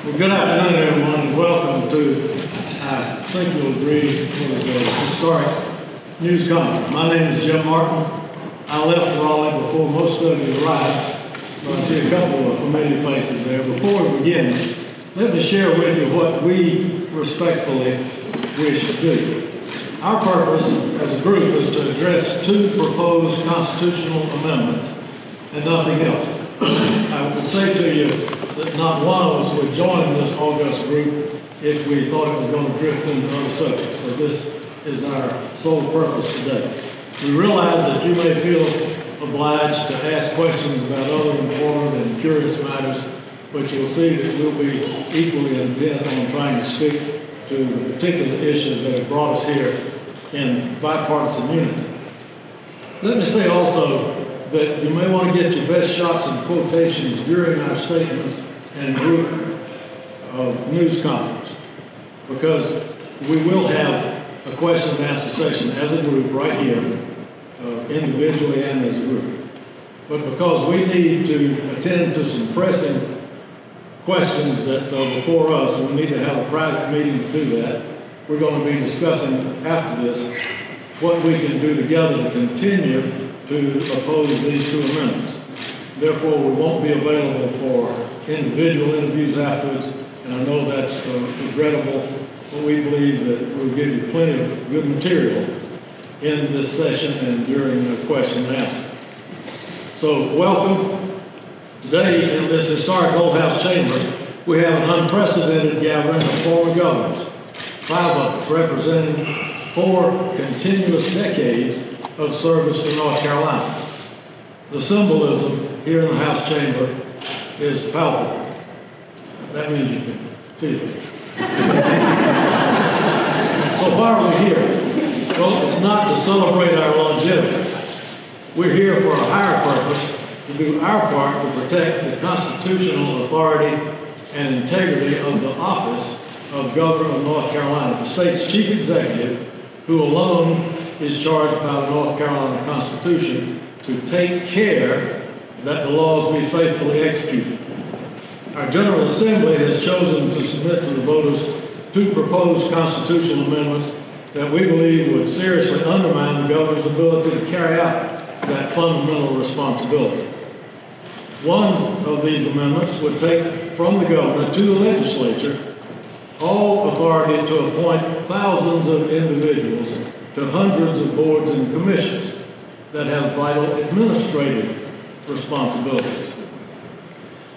Well, good afternoon, everyone, and welcome to, I think you'll agree, what is a historic news conference. My name is Jim Martin. I left Raleigh before most of you arrived, but I see a couple of familiar faces there. Before we begin, let me share with you what we respectfully wish to do. Our purpose as a group is to address two proposed constitutional amendments and nothing else. I would say to you that not one of us would join this august group if we thought it was going to drift into other subjects. So this is our sole purpose today. We realize that you may feel obliged to ask questions about other important and curious matters, but you'll see that we'll be equally intent on trying to speak to the particular issues that have brought us here in bipartisan unity. Let me say also that you may want to get your best shots and quotations during our statements and group news conference, because we will have a question and answer session as a group right here, individually and as a group. But because we need to attend to some pressing questions that are before us, and we need to have a private meeting to do that, we're going to be discussing after this what we can do together to continue to oppose these two amendments. Therefore, we won't be available for individual interviews afterwards, and I know that's regrettable, but we believe that we'll give you plenty of good material in this session and during the question and answer. So, welcome. Today, in this historic Old House chamber, we have an unprecedented gathering of former governors, 5 of us representing 4 continuous decades of service to North Carolina. The symbolism here in the House chamber is palpable. That means you can feel it. So why are we here? Well, it's not to celebrate our longevity. We're here for a higher purpose, to do our part to protect the constitutional authority and integrity of the office of Governor of North Carolina, the state's chief executive, who alone is charged by the North Carolina Constitution to take care that the laws be faithfully executed. Our General Assembly has chosen to submit to the voters 2 proposed constitutional amendments that we believe would seriously undermine the governor's ability to carry out that fundamental responsibility. One of these amendments would take from the governor to the legislature all authority to appoint thousands of individuals to hundreds of boards and commissions that have vital administrative responsibilities.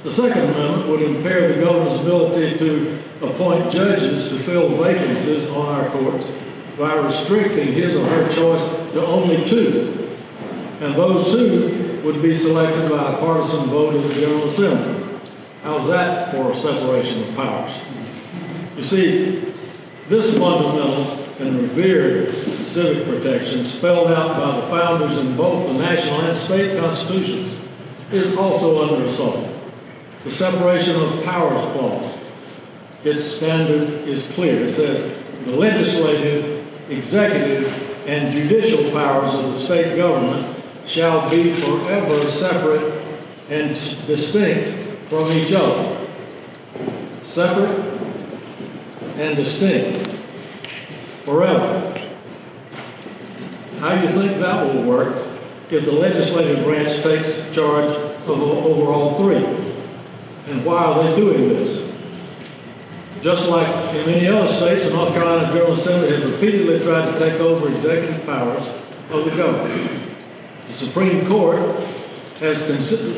The second amendment would impair the governor's ability to appoint judges to fill vacancies on our courts by restricting his or her choice to only 2. And those 2 would be selected by a partisan vote of the General Assembly. How's that for separation of powers? You see, this fundamental and revered civic protection spelled out by the founders in both the national and state constitutions is also under assault. The separation of powers clause, its standard is clear. It says the legislative, executive, and judicial powers of the state government shall be forever separate and distinct from each other. Separate and distinct. Forever. How do you think that will work if the legislative branch takes charge of over all 3? And why are they doing this? Just like in many other states, the North Carolina General Assembly has repeatedly tried to take over executive powers of the government. The Supreme Court has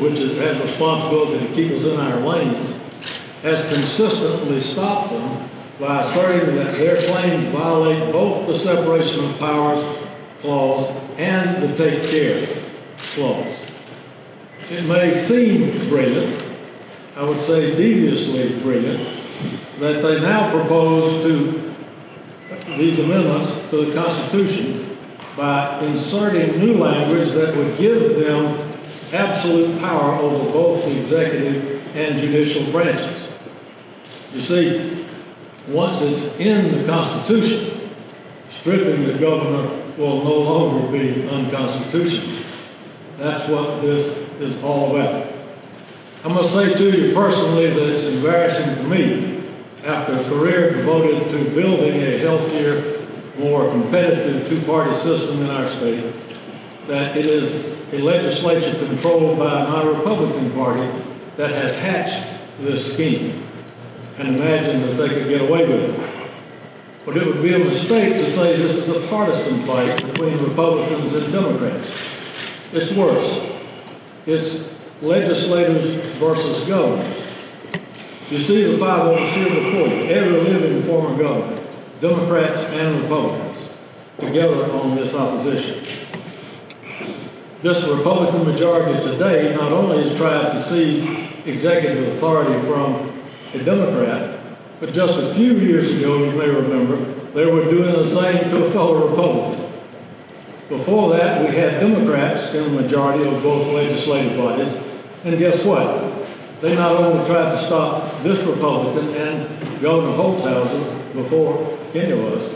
which has responsibility to keep us in our lanes, has consistently stopped them by asserting that their claims violate both the separation of powers clause and the take care clause. It may seem brilliant, I would say deviously brilliant, that they now propose to these amendments to the Constitution by inserting new language that would give them absolute power over both the executive and judicial branches. You see, once it's in the Constitution, stripping the governor will no longer be unconstitutional. That's what this is all about. I must say to you personally that it's embarrassing to me, after a career devoted to building a healthier, more competitive two-party system in our state, that it is a legislature controlled by a non-Republican party that has hatched this scheme and imagined that they could get away with it. But it would be a mistake to say this is a partisan fight between Republicans and Democrats. It's worse. It's legislators versus governors. You see the five of us here before you, every living former governor, Democrats and Republicans, together on this opposition. This Republican majority today not only has tried to seize executive authority from a Democrat, but just a few years ago, you may remember, they were doing the same to a fellow Republican. Before that, we had Democrats in the majority of both legislative bodies, and guess what? They not only tried to stop this Republican and Governor Holtzhauser before any of us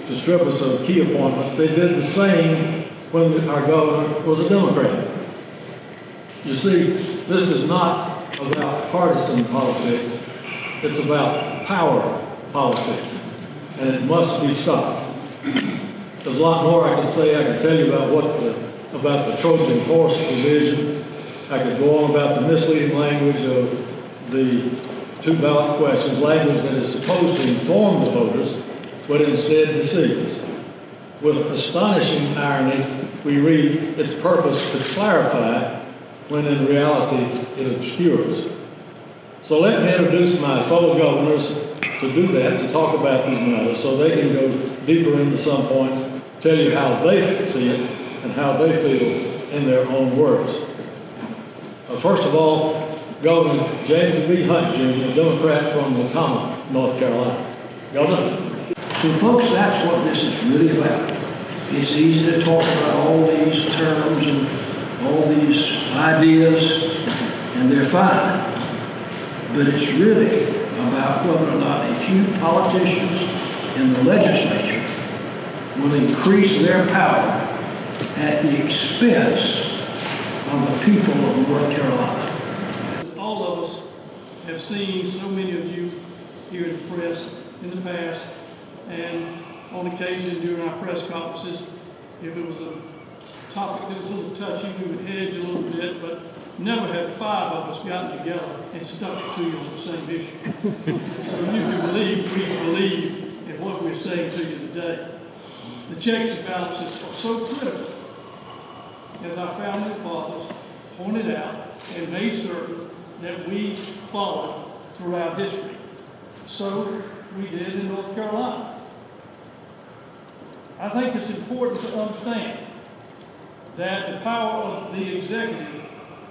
to strip us of key appointments, they did the same when our governor was a Democrat. You see, this is not about partisan politics, it's about power politics, and it must be stopped. There's a lot more I can say. I can tell you about the Trojan horse provision. I could go on about the misleading language of the two ballot questions, language that is supposed to inform the voters, but instead deceives. With astonishing irony, we read its purpose to clarify when in reality it obscures. So let me introduce my fellow governors to do that, to talk about these matters, so they can go deeper into some points, tell you how they see it and how they feel in their own words. First of all, Governor James B. Hunt Jr., a Democrat from Macomb, North Carolina. Governor? So folks, that's what this is really about. It's easy to talk about all these terms and all these ideas, and they're fine. But it's really about whether or not a few politicians in the legislature will increase their power at the expense of the people of North Carolina. All of us have seen so many of you here in the press in the past, and on occasion during our press conferences, if it was a topic that was a little touchy, we would hedge a little bit, but never have five of us gotten together and stuck it to you on the same issue. So you can believe we believe in what we're saying to you today. The checks and balances are so critical, as our founding fathers pointed out and made certain that we followed through our history. So we did in North Carolina. I think it's important to understand that the power of the executive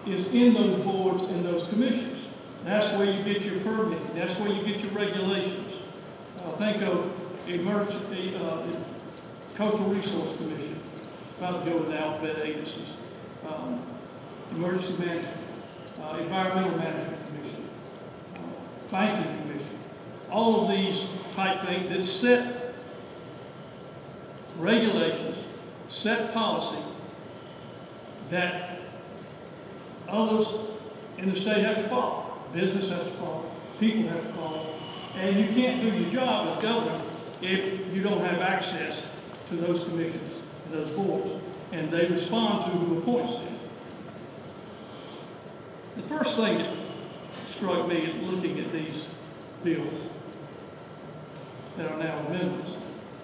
is in those boards and those commissions. That's where you get your permitting. That's where you get your regulations. Think of emergency, Coastal Resource Commission, about to go with the alphabet agencies, Emergency Management, Environmental Management Commission, Banking Commission, all of these type things that set regulations, set policy that others in the state have to follow. Business has to follow, people have to follow, and you can't do your job as governor if you don't have access to those commissions and those boards, and they respond to who appoints them. The first thing that struck me in looking at these bills that are now amendments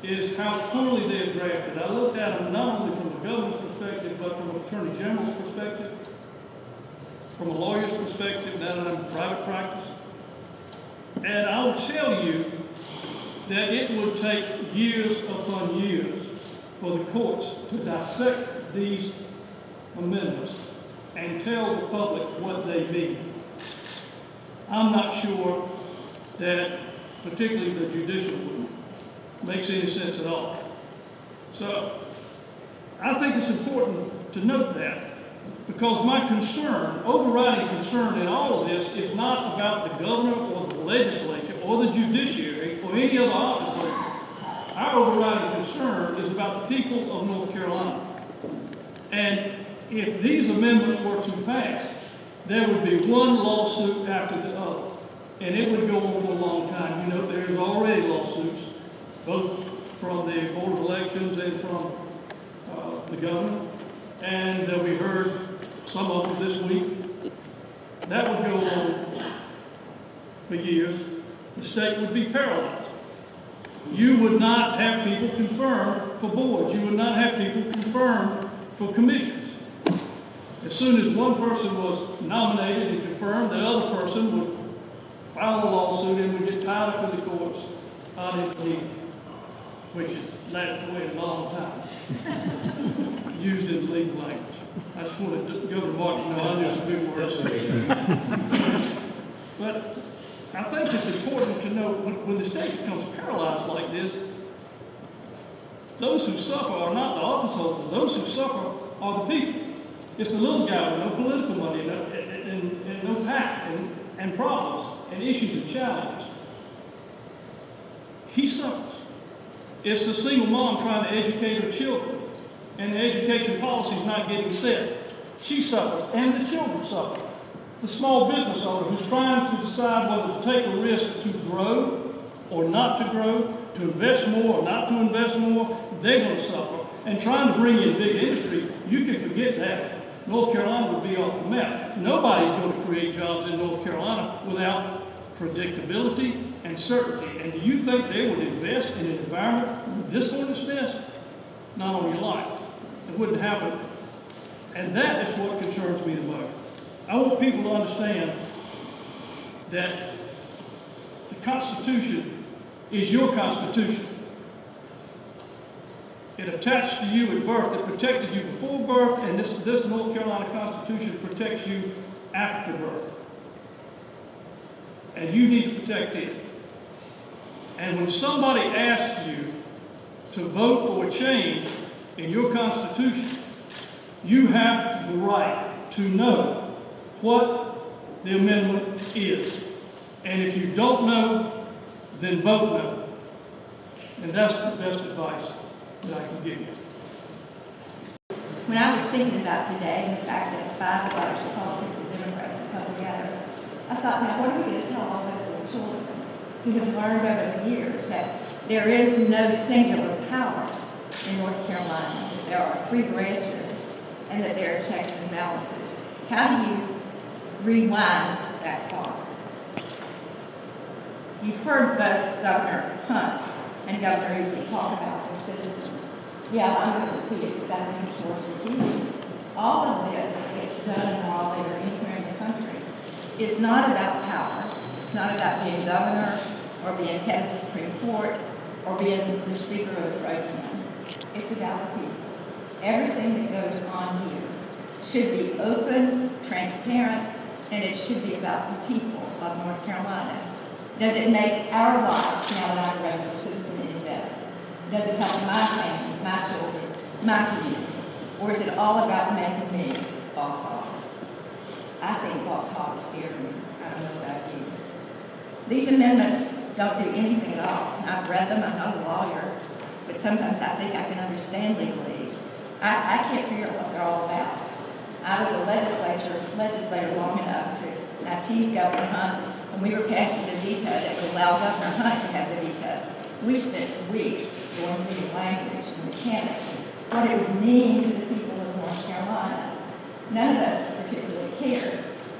is how poorly they're drafted. I looked at them not only from the governor's perspective, but from an attorney general's perspective, from a lawyer's perspective, now that I'm in private practice. And I will tell you that it would take years upon years for the courts to dissect these amendments and tell the public what they mean. I'm not sure that particularly the judicial group makes any sense at all. So I think it's important to note that, because my concern, overriding concern in all of this, is not about the governor or the legislature or the judiciary or any other office. Our overriding concern is about the people of North Carolina. And if these amendments were to pass, there would be one lawsuit after the other. And it would go on for a long time. You know, there's already lawsuits, both from the Board of Elections and from the governor. And we heard some of them this week. That would go on for years. The state would be paralyzed. You would not have people confirmed for boards. You would not have people confirmed for commissions. As soon as one person was nominated and confirmed, the other person would file a lawsuit and would get tied up in the courts out in the, which is lasted away a long time, used in legal language. I just wanted Governor Martin to know I knew some big words. But I think it's important to know when the state becomes paralyzed like this, those who suffer are not the office holders. Those who suffer are the people. It's the little guy with no political money and no tact and problems and issues and challenges. He suffers. It's the single mom trying to educate her children, and the education policy is not getting set. She suffers, and the children suffer. The small business owner who's trying to decide whether to take a risk to grow or not to grow, to invest more or not to invest more, they're going to suffer. And trying to bring in big industry, you can forget that. North Carolina would be off the map. Nobody's going to create jobs in North Carolina without predictability and certainty. And do you think they would invest in an environment with this sort of stress? Not on your life. It wouldn't happen. And that is what concerns me the most. I want people to understand that the Constitution is your Constitution. It attached to you at birth. It protected you before birth, and this North Carolina Constitution protects you after birth. And you need to protect it. And when somebody asks you to vote for a change in your Constitution, you have the right to know what the amendment is. And if you don't know, then vote no. And that's the best advice that I can give you. When I was thinking about today and the fact that 5 large Republicans and Democrats have come together, I thought, now what are we going to tell all those little children who have learned over the years that there is no singular power in North Carolina, that there are 3 branches, and that there are checks and balances? How do you rewind that clock? You've heard both Governor Hunt and Governor Newsom talk about the citizens. Yeah, I'm going to repeat it because I think it's worth repeating. All of this gets done in Raleigh or anywhere in the country. It's not about power. It's not about being governor or being head of the Supreme Court or being the Speaker of the Pro Tem. It's about the people. Everything that goes on here should be open, transparent, and it should be about the people of North Carolina. Does it make our lives, now that I'm a regular citizen, any better? Does it help my family, my children, my community? Or is it all about making me boss hog? I think boss hog is scary. I don't know about you. These amendments don't do anything at all. I've read them. I'm not a lawyer, but sometimes I think I can understand legalese. I can't figure out what they're all about. I was a legislator long enough to, and I teased Governor Hunt when we were passing the veto that would allow Governor Hunt to have the veto. We spent weeks going through the language and mechanics, what it would mean to the people of North Carolina. None of us particularly cared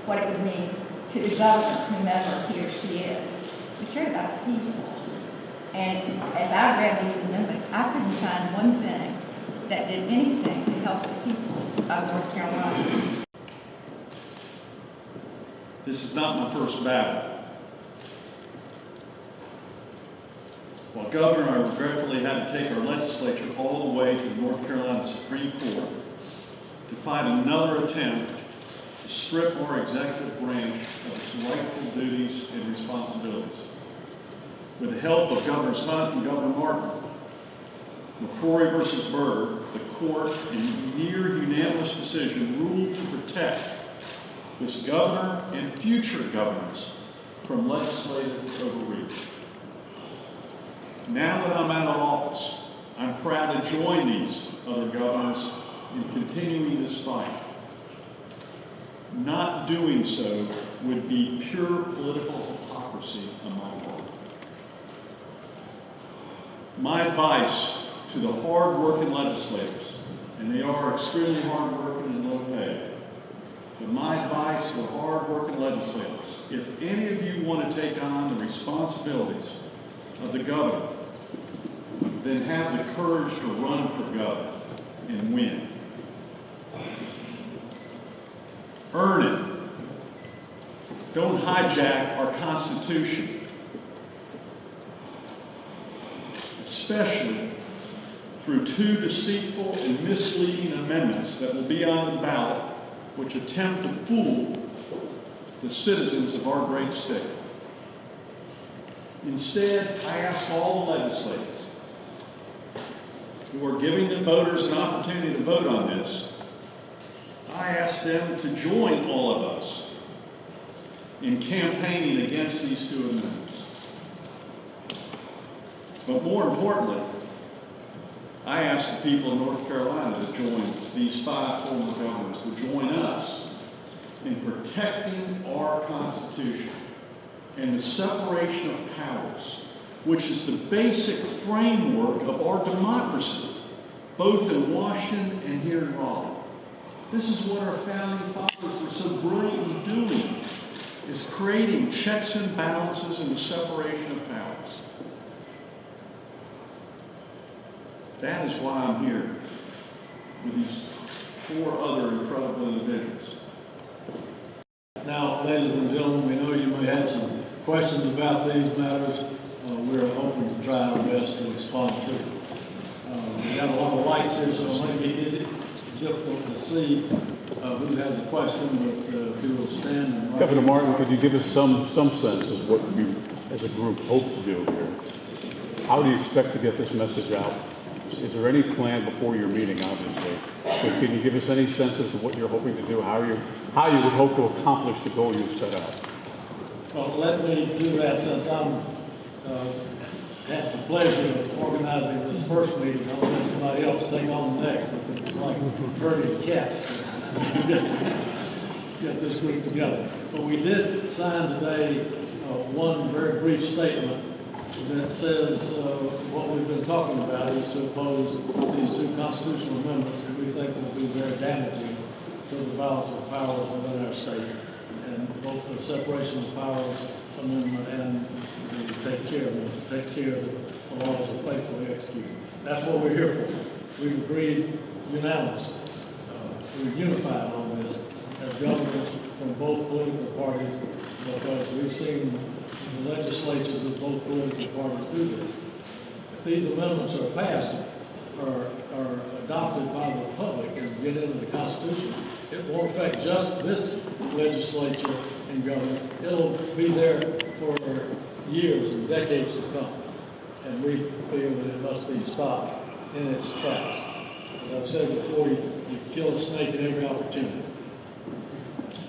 what it would mean to the governor, whomever he or she is. We care about the people. And as I read these amendments, I couldn't find one thing that did anything to help the people of North Carolina. This is not my first battle. While governor, I regretfully had to take our legislature all the way to the North Carolina Supreme Court to fight another attempt to strip our executive branch of its rightful duties and responsibilities. With the help of Governors Hunt and Governor Martin, McCrory versus Byrd, the court, in near unanimous decision, ruled to protect this governor and future governors from legislative overreach. Now that I'm out of office, I'm proud to join these other governors in continuing this fight. not doing so would be pure political hypocrisy on my part. My advice to the hard-working legislators, and they are extremely hard-working and low-paid, but my advice to the hard-working legislators, if any of you want to take on the responsibilities of the governor, then have the courage to run for governor and win. Earn it. Don't hijack our Constitution, especially through two deceitful and misleading amendments that will be on the ballot, which attempt to fool the citizens of our great state. Instead, I ask all the legislators who are giving the voters an opportunity to vote on this, I ask them to join all of us in campaigning against these two amendments. But more importantly, I ask the people of North Carolina to join these 5 former governors, to join us in protecting our Constitution and the separation of powers, which is the basic framework of our democracy, both in Washington and here in Raleigh. This is what our founding fathers were so brilliantly doing, is creating checks and balances and the separation of powers. That is why I'm here with these 4 other incredible individuals. Now, ladies and gentlemen, we know you may have some questions about these matters. We're hoping to try our best to respond to them. We have a lot of lights here, so it might be difficult to see who has a question, but if you will stand and... Governor Martin, could you give us some sense of what you, as a group, hope to do here? How do you expect to get this message out? Is there any plan before your meeting, obviously? But can you give us any sense as to what you're hoping to do, how you would hope to accomplish the goal you've set out? Well, let me do that since I'm had the pleasure of organizing this first meeting. I'll let somebody else take on the next, because it's like herding cats. Get this group together. But we did sign today one very brief statement that says what we've been talking about is to oppose these 2 constitutional amendments that we think will be very damaging to the balance of powers within our state, and both the separation of powers amendment and the take care that the laws are faithfully executed. That's what we're here for. We've agreed unanimously. We're unified on this as governors from both political parties, because we've seen the legislatures of both political parties do this. If these amendments are passed or are adopted by the public and get into the Constitution, it won't affect just this legislature and government. It'll be there for years and decades to come. And we feel that it must be stopped in its tracks. As I've said before, you kill a snake at every opportunity.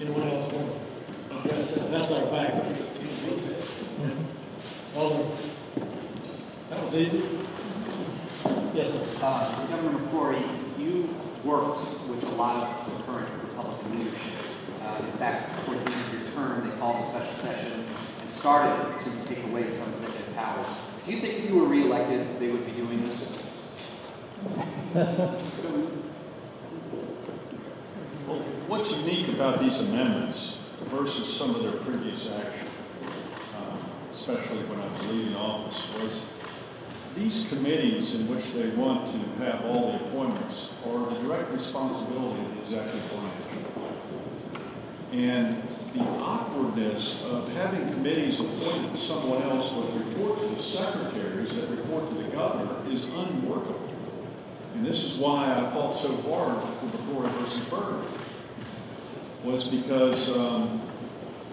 Anyone else want to address that? That's our background. Alderman, that was easy. Yes, sir. Governor McCrory, you worked with a lot of the current Republican leadership. In fact, toward the end of your term, they called a special session and started to take away some executive powers. Do you think if you were reelected, they would be doing this? Well, what's unique about these amendments versus some of their previous action, especially when I was leaving office, was these committees in which they want to have all the appointments are the direct responsibility of the executive branch. And the awkwardness of having committees appointed to someone else that report to the secretaries that report to the governor is unworkable. And this is why I fought so hard for McCrory versus Berger, was because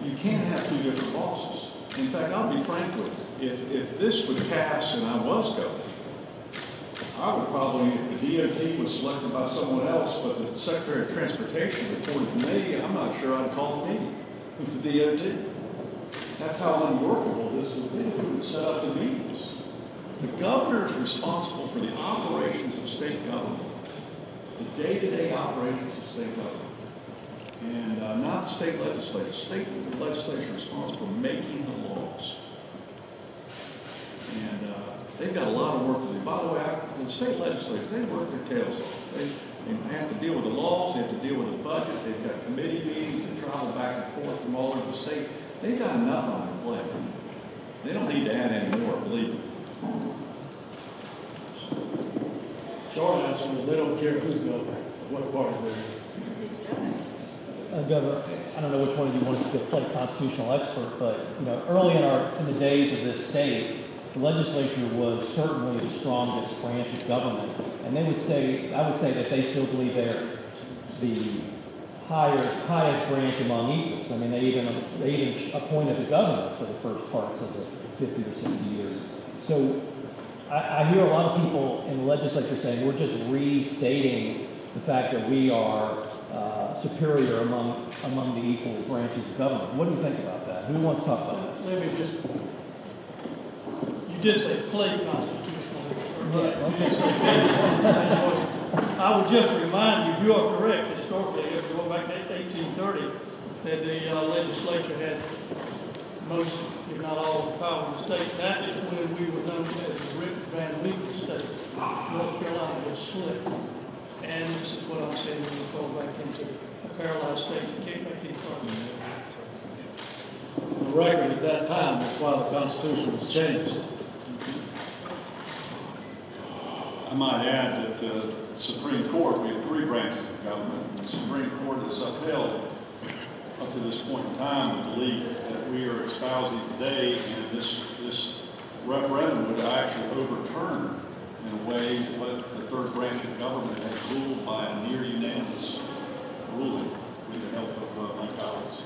you can't have 2 different bosses. In fact, I'll be frank with you, if this would pass and I was governor, I would probably, if the DOT was selected by someone else, but the Secretary of Transportation reported to me, I'm not sure I'd call a meeting with the DOT. That's how unworkable this would be. We would set up the meetings. The governor is responsible for the operations of state government, the day-to-day operations of state government. And not the state legislature. State legislature is responsible for making the laws. And they've got a lot of work to do. By the way, the state legislatures, they work their tails off. They have to deal with the laws, they have to deal with the budget, they've got committee meetings, they travel back and forth from all over the state. They've got enough on their plate. They don't need to add any more, believe me. Short answer is they don't care who's governor, what party they're in. Governor, I don't know which one of you wants to play constitutional expert, but early in the days of this state, the legislature was certainly the strongest branch of government, and I would say that they still believe they're the highest branch among equals. I mean, they even appointed the governor for the first parts of the 50 or 60 years. So I hear a lot of people in the legislature saying we're just restating the fact that we are superior among the equal branches of government. What do you think about that? Who wants to talk about that? Let me just, you did say play constitutional. I would just remind you are correct. Historically, if you go back to 1830, that the legislature had most, if not all, the power of the state. That is when we were known as the Rip Van Winkle state. North Carolina was slick. And this is what I'm saying when you go back into a paralyzed state. You can't make any progress. The record at that time is why the Constitution was changed. I might add that the Supreme Court, we have three branches of government. The Supreme Court has upheld, up to this point in time, the belief that we are espousing today, and this referendum would actually overturn, in a way, what the third branch of government has ruled by a near unanimous ruling with the help of my colleagues.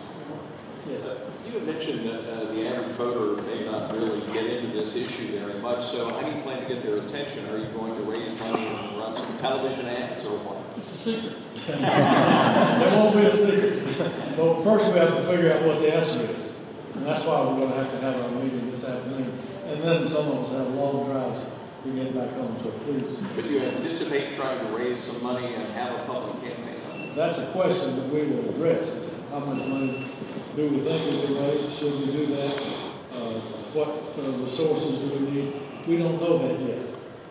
Yes. You had mentioned that the average voter may not really get into this issue very much, so how do you plan to get their attention? Are you going to raise money and run some television ads or what? It's a secret. There won't be a secret. But first we have to figure out what the answer is. And that's why we're going to have our meeting this afternoon. And then some of us have long drives to get back home, so please. Could you anticipate trying to raise some money and have a public campaign on it? That's a question that we will address. Is how much money do we think we can raise? Should we do that? What resources do we need? We don't know that yet.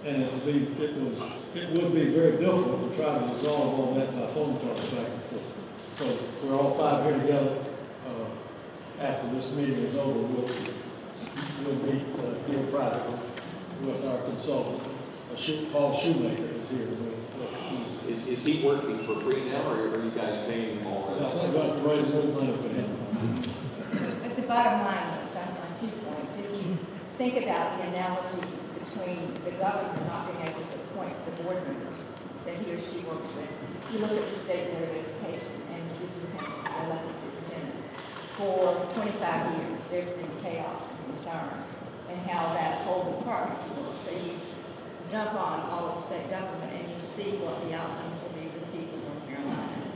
And it would be very difficult to try to resolve all that by phone calls back and forth. So we're all five here together. After this meeting is over, we'll meet here privately with our consultant. Paul Shoemaker is here. Is he working for free now, or are you guys paying him already? I think about to raise more money for him. But the bottom line is, on 2 points, if you think about the analogy between the governor not being able to appoint the board members that he or she works with, you look at the state board of education and the superintendent, the elected superintendent, for 25 years, there's been chaos and concern and how that whole department works. So you jump on all of state government and you see what the outcomes will be for the people of North Carolina.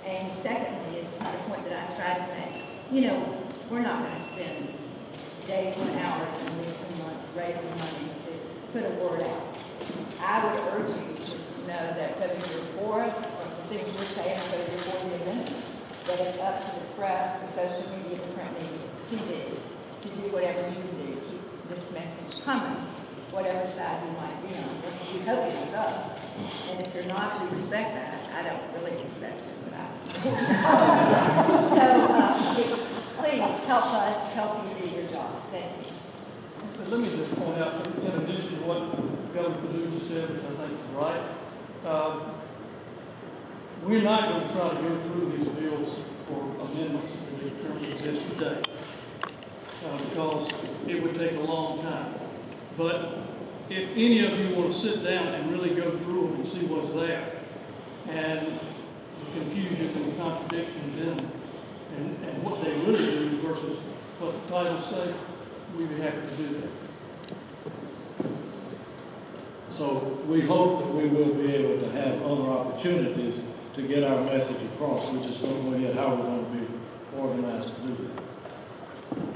And secondly is the point that I tried to make. We're not going to spend days and hours and weeks and months raising money to put a word out. I would urge you to know that whether you're for us or the things we're saying, whether you're for the amendments, that it's up to the press, the social media, the print media, TV, to do whatever you can do to keep this message coming, whatever side you might be on. We hope it is us. And if you're not, we respect that. I don't really respect it, but I so please help us help you do your job. Thank you. But let me just point out, in addition to what Governor Perdue said, which I think is right, we're not going to try to go through these bills for amendments that currently exist today, because it would take a long time. But if any of you want to sit down and really go through them and see what's there, and the confusion and the contradictions in them, and what they really do versus what the titles say, we'd be happy to do that. So we hope that we will be able to have other opportunities to get our message across. We just don't know yet how we're going to be organized to do that.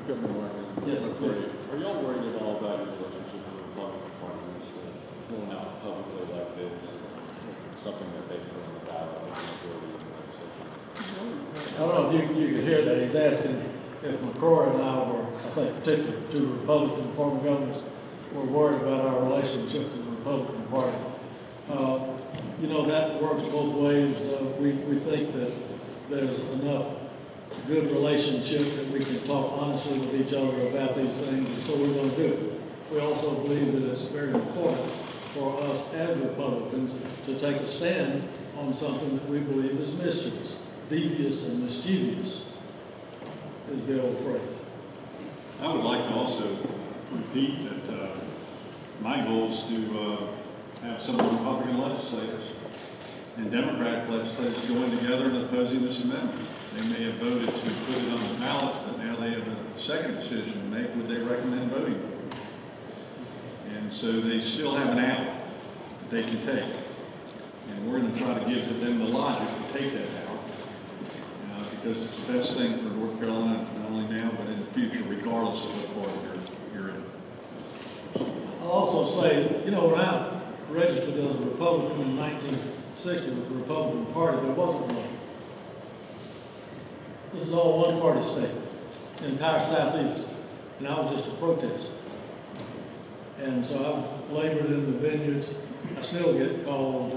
Governor Martin. Yes, please. Are y'all worried at all about your relationship with the Republican Party going out publicly like this? Something that they put on the ballot in the majority of the legislature? I don't know if you could hear that. He's asking if McCrory and I were, I think particularly two Republican former governors, were worried about our relationship to the Republican Party. You know, that works both ways. We think that there's enough good relationship that we can talk honestly with each other about these things, and so we're going to do it. We also believe that it's very important for us as Republicans to take a stand on something that we believe is mischievous, devious and mischievous, is the old phrase. I would like to also repeat that my goal is to have some Republican legislators and Democratic legislators join together in opposing this amendment. They may have voted to put it on the ballot, but now they have a second decision to make. Would they recommend voting for it? And so they still have an out that they can take. And we're going to try to give to them the logic to take that out, because it's the best thing for North Carolina, not only now, but in the future, regardless of what party you're in. I'll also say, you know, when I registered as a Republican in 1960 with the Republican Party, there wasn't one. This is all one-party state, the entire Southeast, and I was just a protester. And so I've labored in the vineyards. I still get called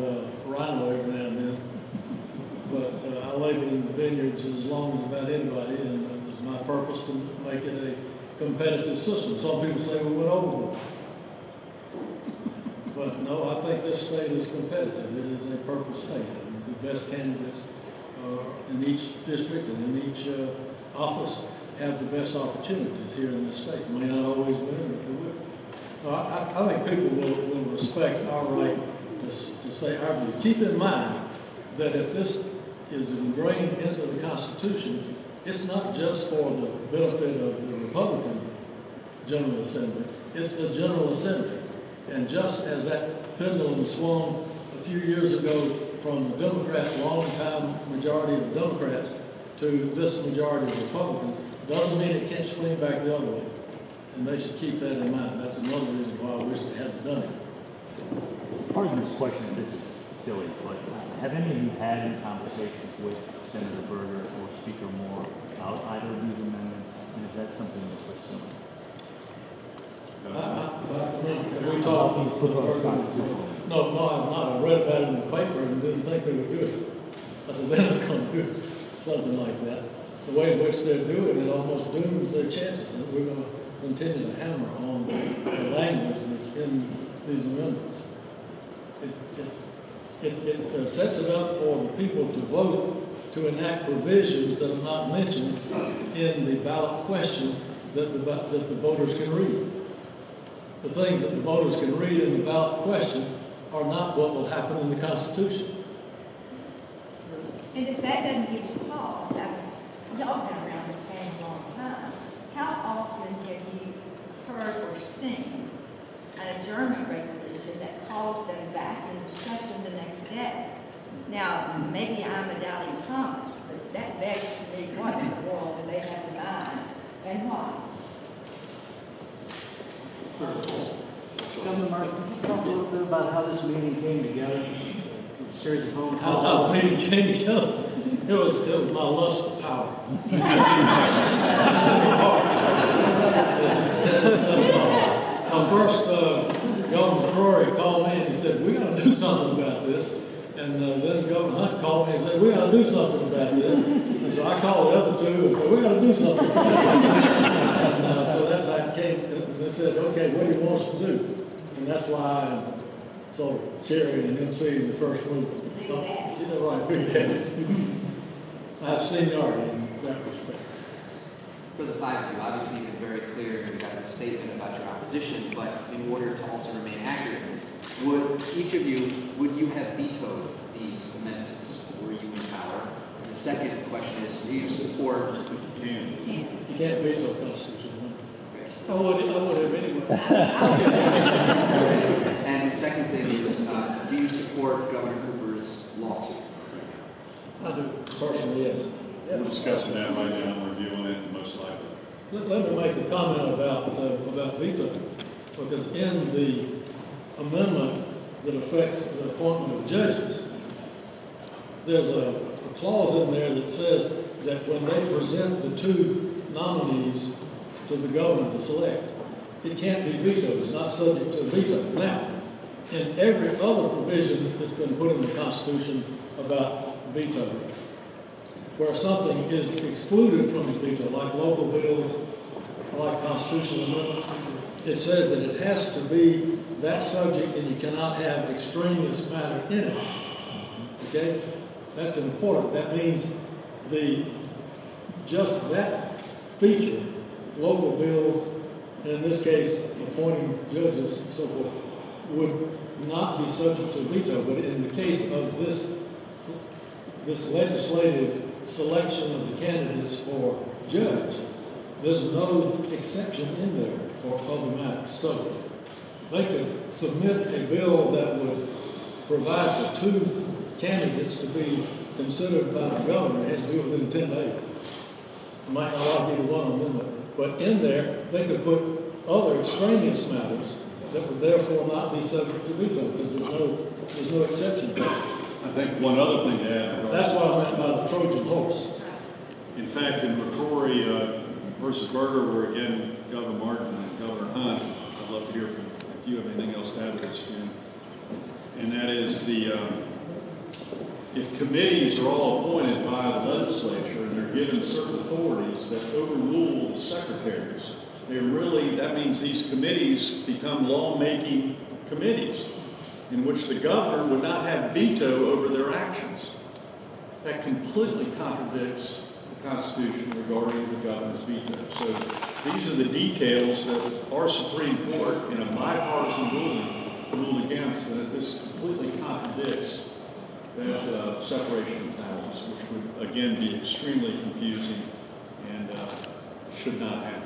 Rhino every now and then, but I labored in the vineyards as long as about anybody, and it was my purpose to make it a competitive system. Some people say we went overboard. But no, I think this state is competitive. It is a purple state, and the best candidates in each district and in each office have the best opportunities here in this state. May not always win, but they will. I think people will respect our right to say our view. Keep in mind that if this is ingrained into the Constitution, it's not just for the benefit of the Republican General Assembly, it's the General Assembly. And just as that pendulum swung a few years ago from the Democrats, long-time majority of Democrats, to this majority of Republicans, doesn't mean it can't swing back the other way. And they should keep that in mind. That's another reason why I wish they hadn't done it. Part of this question, this is silly, but have any of you had any conversations with Senator Berger or Speaker Moore about either of these amendments? And is that something you're pursuing? We talked with Berger. No, I'm not. I read about it in the paper and didn't think they would do it. I said, they're not going to do something like that. The way in which they're doing it almost dooms their chances. And we're going to continue to hammer on the language that's in these amendments. It sets it up for the people to vote to enact provisions that are not mentioned in the ballot question that the voters can read. The things that the voters can read in the ballot question are not what will happen in the Constitution. And if that doesn't give you pause, y'all been around this game a long time. How often have you heard or seen an adjournment resolution that calls them back in discussion the next day? Now, maybe I'm a doubting Thomas, but that begs to me, what in the world do they have in mind and why? Governor Martin, can you talk a little bit about how this meeting came together? A series of phone How calls. the meeting came together. It was my lust for power. First, Governor McCrory called me and he said, we got to do something about this. And then Governor Hunt called me and said, we got to do something about this. And so I called the other two and said, we got to do something about this. And so that's how it came. And they said, okay, what do you want us to do? And that's why I'm sort of chairing and emceeing the first movement. You're right, big daddy. I have seniority in that respect. For the five of you, obviously you've been very clear and you've got a statement about your opposition, but in order to also remain accurate, would each of you, would you have vetoed these amendments were you in power? And the second question is, do you support? You can't veto the Constitution. I would have anyway. And the second thing is, do you support Governor Cooper's lawsuit? I do. Personally, yes. We're discussing that right now, and we're reviewing it most likely. Let me make a comment about veto, because in the amendment that affects the appointment of judges, there's a clause in there that says that when they present the two nominees to the governor to select, it can't be vetoed, it's not subject to veto. Now, in every other provision that's been put in the Constitution about veto, where something is excluded from the veto, like local bills, like constitutional amendments, it says that it has to be that subject and you cannot have extraneous matter in it. Okay? That's important. That means just that feature, local bills, and in this case, appointing judges and so forth, would not be subject to veto. But in the case of this legislative selection of the candidates for judge, there's no exception in there for other matters. So they could submit a bill that would provide for two candidates to be considered by the governor. It has to do within 10 days. It might not all be the one amendment, but in there they could put other extraneous matters that would therefore not be subject to veto because there's no exception to that. I think one other thing to add. That's what I meant by the Trojan horse. In fact, in McCrory versus Berger, where again, Governor Martin and Governor Hunt, I'd love to hear from if you have anything else to add to this, Jim. And that is if committees are all appointed by the legislature and they're given certain authorities that overrule the secretaries, that means these committees become lawmaking committees in which the governor would not have veto over their actions. That completely contradicts the Constitution regarding the governor's veto. So these are the details that our Supreme Court, in a bipartisan ruling, ruled against, and that this completely contradicts that separation of powers, which would again be extremely confusing and should not happen.